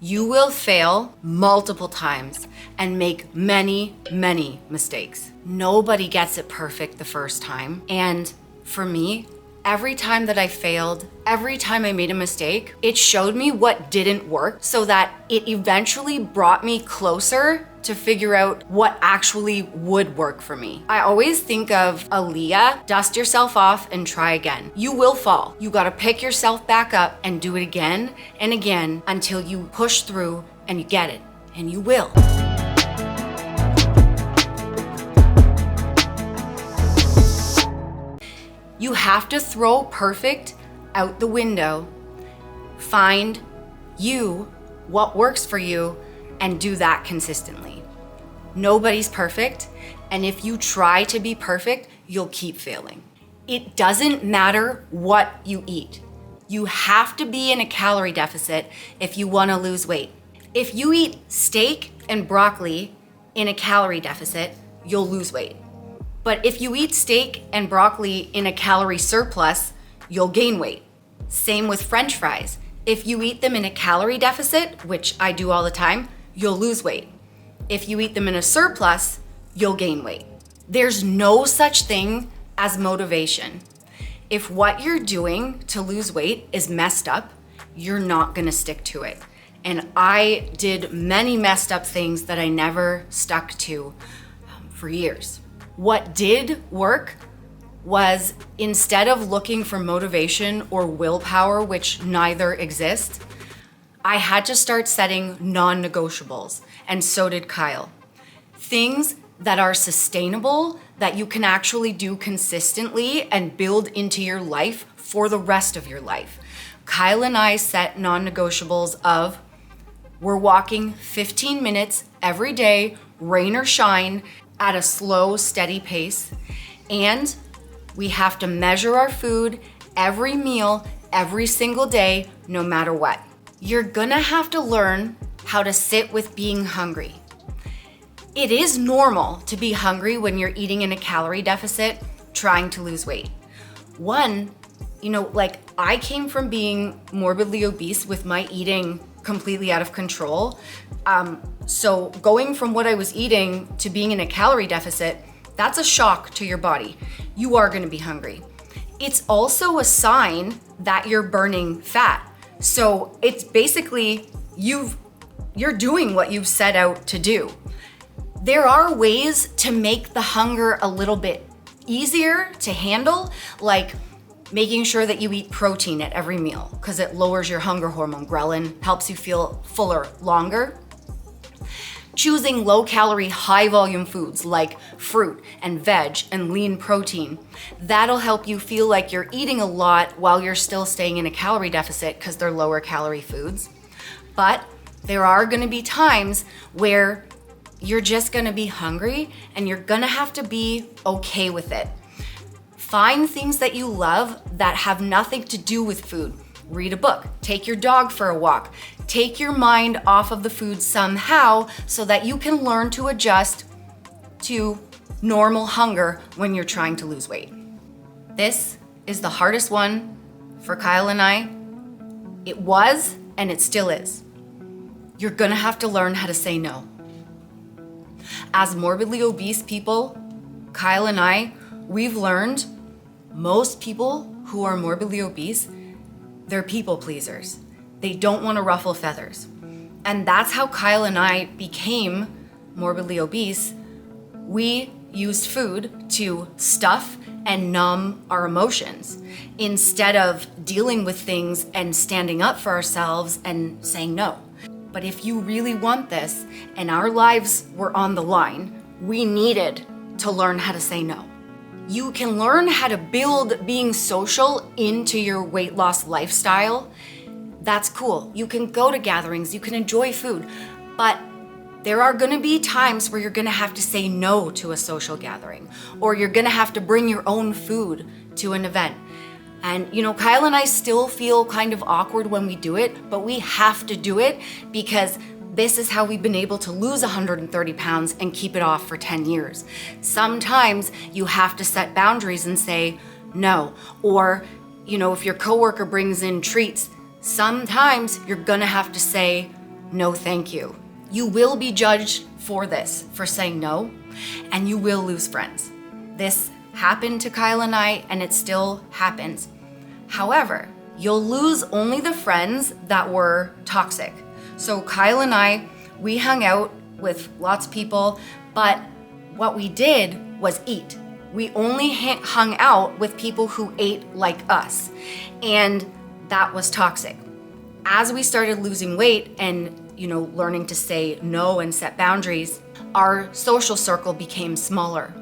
You will fail multiple times and make many, many mistakes. Nobody gets it perfect the first time. And for me, every time that I failed, every time I made a mistake, it showed me what didn't work so that it eventually brought me closer to figure out what actually would work for me. I always think of Aaliyah, dust yourself off and try again. You will fall. You gotta pick yourself back up and do it again and again until you push through and you get it, and you will. You have to throw perfect out the window, find you, what works for you, and do that consistently. Nobody's perfect, and if you try to be perfect, you'll keep failing. It doesn't matter what you eat. You have to be in a calorie deficit if you want to lose weight. If you eat steak and broccoli in a calorie deficit, you'll lose weight. But if you eat steak and broccoli in a calorie surplus, you'll gain weight. Same with French fries. If you eat them in a calorie deficit, which I do all the time, you'll lose weight. If you eat them in a surplus, you'll gain weight. There's no such thing as motivation. If what you're doing to lose weight is messed up, you're not gonna stick to it. And I did many messed up things that I never stuck to for years. What did work was, instead of looking for motivation or willpower, which neither exist, I had to start setting non-negotiables, and so did Kyle. Things that are sustainable, that you can actually do consistently and build into your life for the rest of your life. Kyle and I set non-negotiables of, we're walking 15 minutes every day, rain or shine, at a slow, steady pace, and we have to measure our food every meal, every single day, no matter what. You're gonna have to learn how to sit with being hungry. It is normal to be hungry when you're eating in a calorie deficit, trying to lose weight. One, I came from being morbidly obese with my eating completely out of control. So going from what I was eating to being in a calorie deficit, that's a shock to your body. You are gonna be hungry. It's also a sign that you're burning fat. So it's basically you're doing what you've set out to do. There are ways to make the hunger a little bit easier to handle, like making sure that you eat protein at every meal because it lowers your hunger hormone, ghrelin, helps you feel fuller longer. Choosing low-calorie, high-volume foods like fruit and veg and lean protein. That'll help you feel like you're eating a lot while you're still staying in a calorie deficit because they're lower-calorie foods. But there are gonna be times where you're just gonna be hungry and you're gonna have to be okay with it. Find things that you love that have nothing to do with food. Read a book, take your dog for a walk, take your mind off of the food somehow so that you can learn to adjust to normal hunger when you're trying to lose weight. This is the hardest one for Kyle and I. It was, and it still is. You're gonna have to learn how to say no. As morbidly obese people, Kyle and I, we've learned most people who are morbidly obese, they're people pleasers. They don't want to ruffle feathers. And that's how Kyle and I became morbidly obese. We used food to stuff and numb our emotions instead of dealing with things and standing up for ourselves and saying no. But if you really want this and our lives were on the line, we needed to learn how to say no. You can learn how to build being social into your weight loss lifestyle. That's cool. You can go to gatherings, you can enjoy food, but there are gonna be times where you're gonna have to say no to a social gathering, or you're gonna have to bring your own food to an event. And Kyle and I still feel kind of awkward when we do it, but we have to do it because this is how we've been able to lose 130 pounds and keep it off for 10 years. Sometimes you have to set boundaries and say no. Or, if your coworker brings in treats, sometimes you're gonna have to say no thank you. You will be judged for this, for saying no, and you will lose friends. This happened to Kyle and I, and it still happens. However, you'll lose only the friends that were toxic. So Kyle and I, we hung out with lots of people, but what we did was eat. We only hung out with people who ate like us, and that was toxic. As we started losing weight and learning to say no and set boundaries, our social circle became smaller.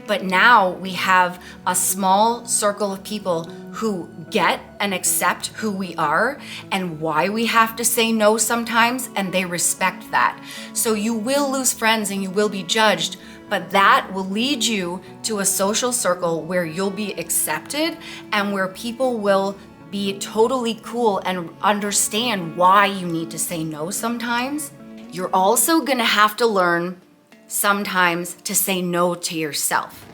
But now we have a small circle of people who get and accept who we are and why we have to say no sometimes, and they respect that. So you will lose friends and you will be judged, but that will lead you to a social circle where you'll be accepted and where people will be totally cool and understand why you need to say no sometimes. You're also gonna have to learn sometimes to say no to yourself.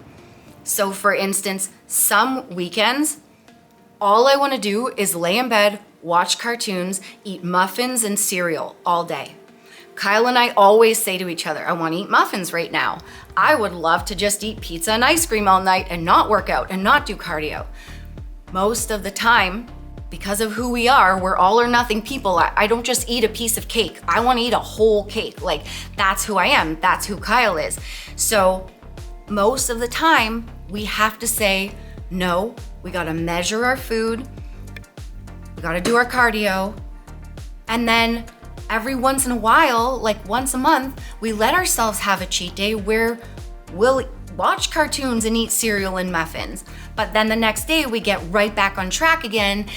So for instance, some weekends, all I wanna do is lay in bed, watch cartoons, eat muffins and cereal all day. Kyle and I always say to each other, I wanna eat muffins right now. I would love to just eat pizza and ice cream all night and not work out and not do cardio. Most of the time, because of who we are, we're all or nothing people. I don't just eat a piece of cake. I want to eat a whole cake. Like, that's who I am. That's who Kyle is. So most of the time, we have to say no. We got to measure our food. We got to do our cardio. And then every once in a while, like once a month, we let ourselves have a cheat day where we'll watch cartoons and eat cereal and muffins. But then the next day we get right back on track again.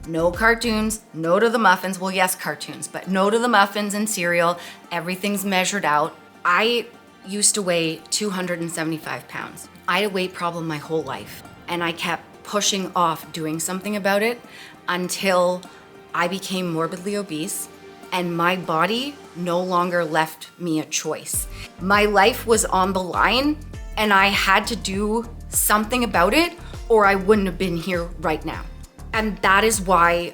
No cartoons, no to the muffins. Well, yes, cartoons, but no to the muffins and cereal. Everything's measured out. I used to weigh 275 pounds. I had a weight problem my whole life, and I kept pushing off doing something about it until I became morbidly obese and my body no longer left me a choice. My life was on the line and I had to do something about it or I wouldn't have been here right now. And that is why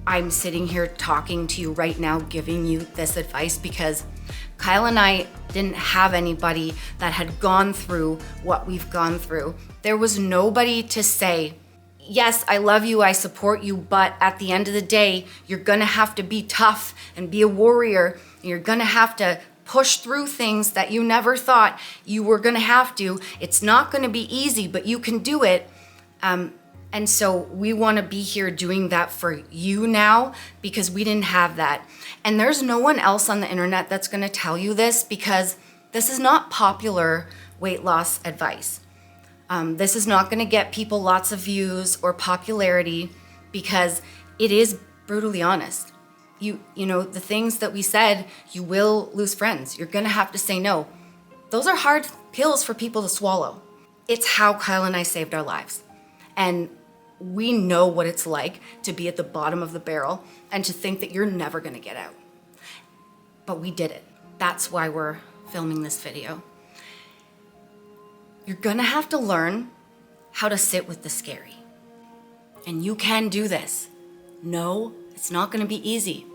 I'm sitting here talking to you right now, giving you this advice, because Kyle and I didn't have anybody that had gone through what we've gone through. There was nobody to say, yes, I love you, I support you, but at the end of the day, you're gonna have to be tough and be a warrior. You're gonna have to push through things that you never thought you were gonna have to. It's not gonna be easy, but you can do it. And so we wanna be here doing that for you now because we didn't have that. And there's no one else on the internet that's gonna tell you this because this is not popular weight loss advice. This is not gonna get people lots of views or popularity because it is brutally honest. You know, the things that we said, you will lose friends. You're gonna have to say no. Those are hard pills for people to swallow. It's how Kyle and I saved our lives. And we know what it's like to be at the bottom of the barrel and to think that you're never gonna get out. But we did it. That's why we're filming this video. You're gonna have to learn how to sit with the scary. And you can do this. No, it's not gonna be easy.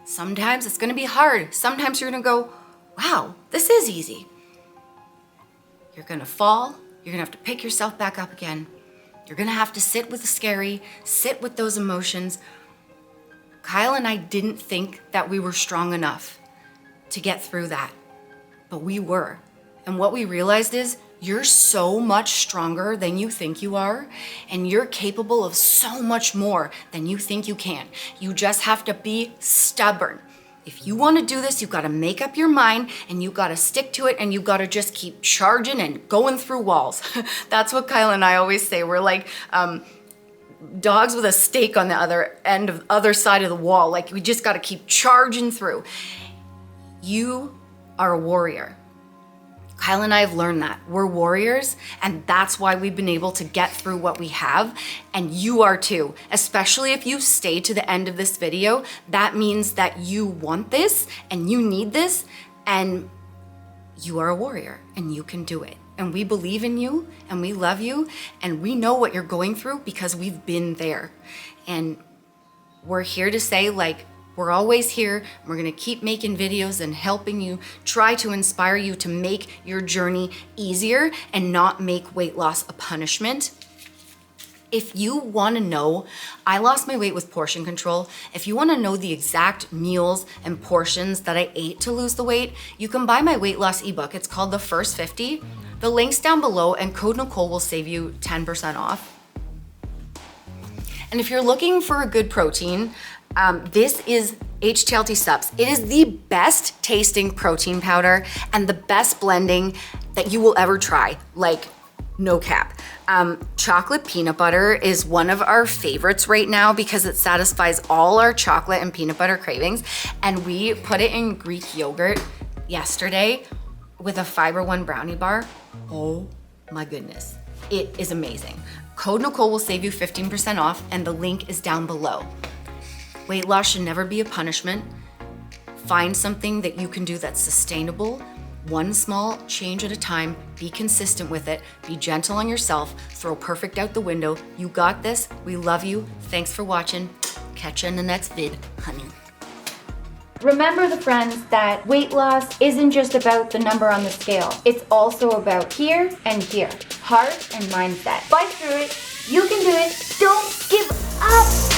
Sometimes it's gonna be hard. Sometimes you're gonna go, wow, this is easy. You're gonna fall. You're gonna have to pick yourself back up again. You're gonna have to sit with the scary, sit with those emotions. Kyle and I didn't think that we were strong enough to get through that, but we were. And what we realized is you're so much stronger than you think you are, and you're capable of so much more than you think you can. You just have to be stubborn. If you want to do this, you've got to make up your mind and you've got to stick to it and you've got to just keep charging and going through walls. That's what Kyle and I always say. We're like dogs with a stake on the other side of the wall. Like we just got to keep charging through. You are a warrior. Kyle and I have learned that. We're warriors, and that's why we've been able to get through what we have, and you are too. Especially if you stay to the end of this video, that means that you want this, and you need this, and you are a warrior, and you can do it. And we believe in you, and we love you, and we know what you're going through because we've been there. And we're here to say, like, We're always here. We're gonna keep making videos and helping you, try to inspire you to make your journey easier and not make weight loss a punishment. If you wanna know, I lost my weight with portion control. If you wanna know the exact meals and portions that I ate to lose the weight, you can buy my weight loss ebook. It's called The First 50. The link's down below, and code Nicole will save you 10% off. And if you're looking for a good protein, this is HTLT Subs. It is the best tasting protein powder and the best blending that you will ever try, like no cap. Chocolate peanut butter is one of our favorites right now because it satisfies all our chocolate and peanut butter cravings. And we put it in Greek yogurt yesterday with a Fiber One brownie bar. Oh my goodness, it is amazing. Code Nicole will save you 15% off, and the link is down below. Weight loss should never be a punishment. Find something that you can do that's sustainable, one small change at a time, be consistent with it, be gentle on yourself, throw perfect out the window. You got this, we love you. Thanks for watching. Catch you in the next vid, honey. Remember, the friends, that weight loss isn't just about the number on the scale. It's also about here and here, heart and mindset. Fight through it. You can do it. Don't give up.